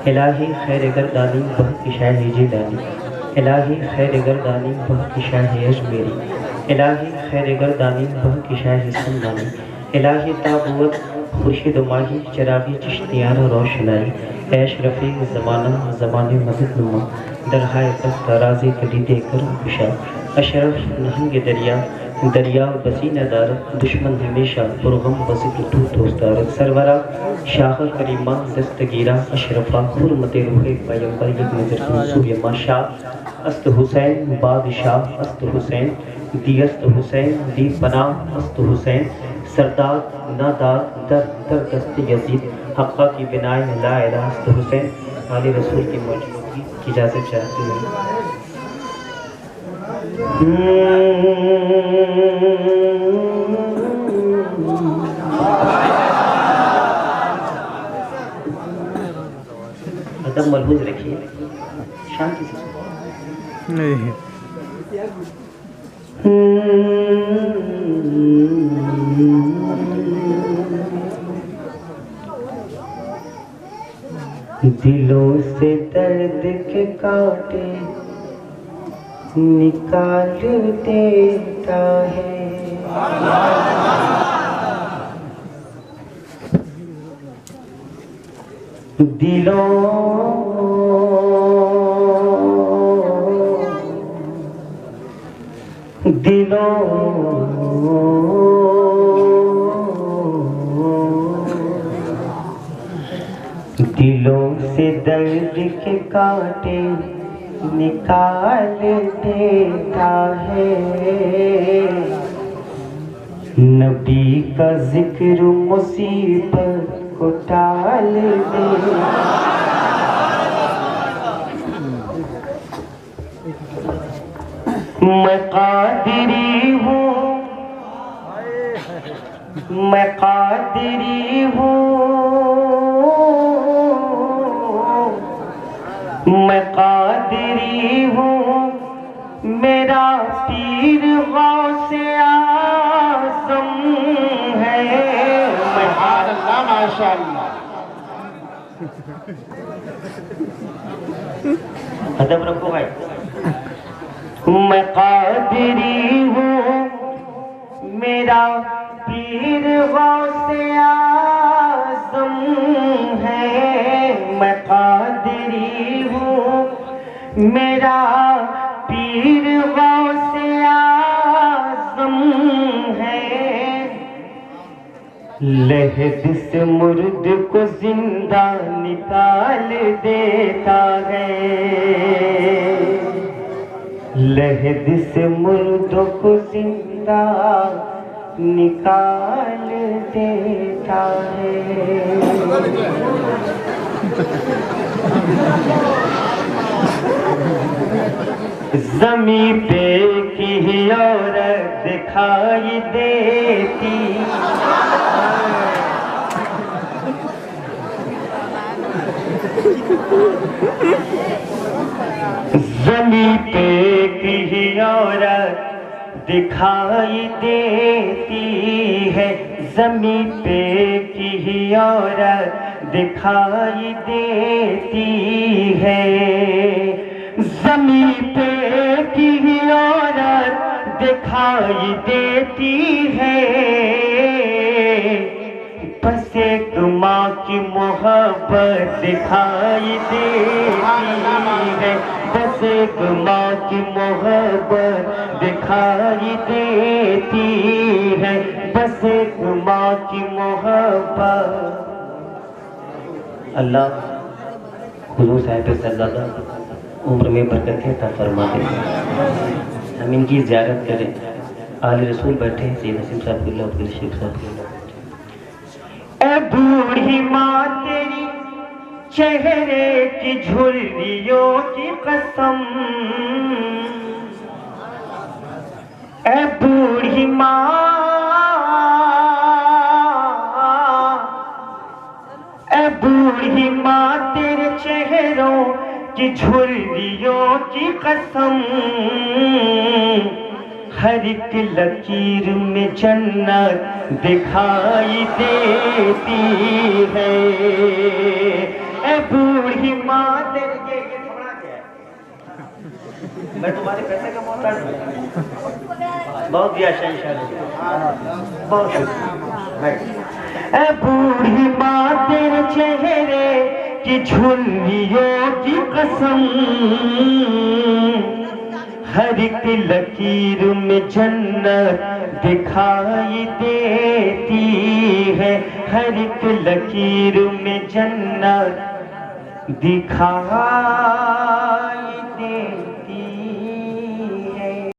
इलाही खैर गर्दानी बह की शाह जिलानी, इलाही खैर गर्दानी बह की शाह अजमेरी, इलाही खैर गर्दानी बह की शाह सन्नानी, इलाही ताबूत खुर्शीद माही चरागी चिश्तियाना रोशनाई, ऐश रफ़ीक ज़माना ज़माने मदद नुमा दरहाए कस्त राज़ी कली देकर खुशा, अशरफ नहंग दरिया दरिया बसी नदार दुश्मन हमेशा पुरगम बज़िक्र तू दोस्तारत सरवरा शाह करीमा दस्तगीरा अशरफा हुर्मत रूहे पैगंबर एक नज़र मंसूब माशा अस्त हुसैन बादशाह अस्त हुसैन दियस्त हुसैन दी पना अस्त हुसैन सरदार नादार दर दर दस्त यजीद हक्का की बिनाए ला इलाहा अस्त हुसैन आले रसूल की मौजूदगी की इजाज़त चाहती हूँ। अदब मलहूज रखिए, शांति से नहीं। दिलों से दर्द के कांटे निकाल देता है, दिलों से दर्द के कांटे निकाल देता है, नबी का जिक्र मुसीबत को टाल देता है। मैं कादिरी हूँ, मैं कादिरी हूँ, मैं कादिरी हूँ, मेरा पीर गौसे आज़म है। मैं अल्लाह माशाअल्लाह। अदब रखो भाई। मैं कादिरी हूँ, मेरा पीर गौसे आज़म है। मैं कादिरी हूँ, मेरा पीर गौसे आज़म है। लहद से मुर्द को जिंदा निकाल देता है, लहद से मुर्द को जिंदा निकाल देता है। ज़मीं पे की औरत दिखाई देती, ज़मीं पे की औरत दिखाई देती है, ज़मीं पे की औरत दिखाई देती है, ज़मीं पे की औरत दिखाई देती है। बस एक माँ की मोहब्बत दिखाई देती है, बस एक माँ की मोहब्बत दिखाई देती है, बस एक माँ की मोहब्बत। अल्लाह हुजूर साहिब सल्लल्लाहु उम्र में बरकत अता फरमा दे। हम इनकी ज़ियारत करें। आले रसूल बैठे हैं, सैयद हसीम साहब अब्दुल शेख साहब। ए बूढ़ी माँ तेरी चेहरे की झुर्रियों की कसम, ए बूढ़ी माँ, ए बूढ़ी माँ तेरे चेहरों की झुर्रियों की कसम, हर एक लकीर में जन्नत दिखाई देती है। बूढ़ी माँ तेरे ये थोड़ा क्या है? मैं तुम्हारे पैसे का मोहताज हूँ। बहुत दिया शहंशाह, बहुत ए बूढ़ी माँ तेरे चेहरे की झुर्रियों की कसम, हर एक लकीर में जन्नत दिखाई देती है, हर एक लकीर में जन्नत दिखाई दे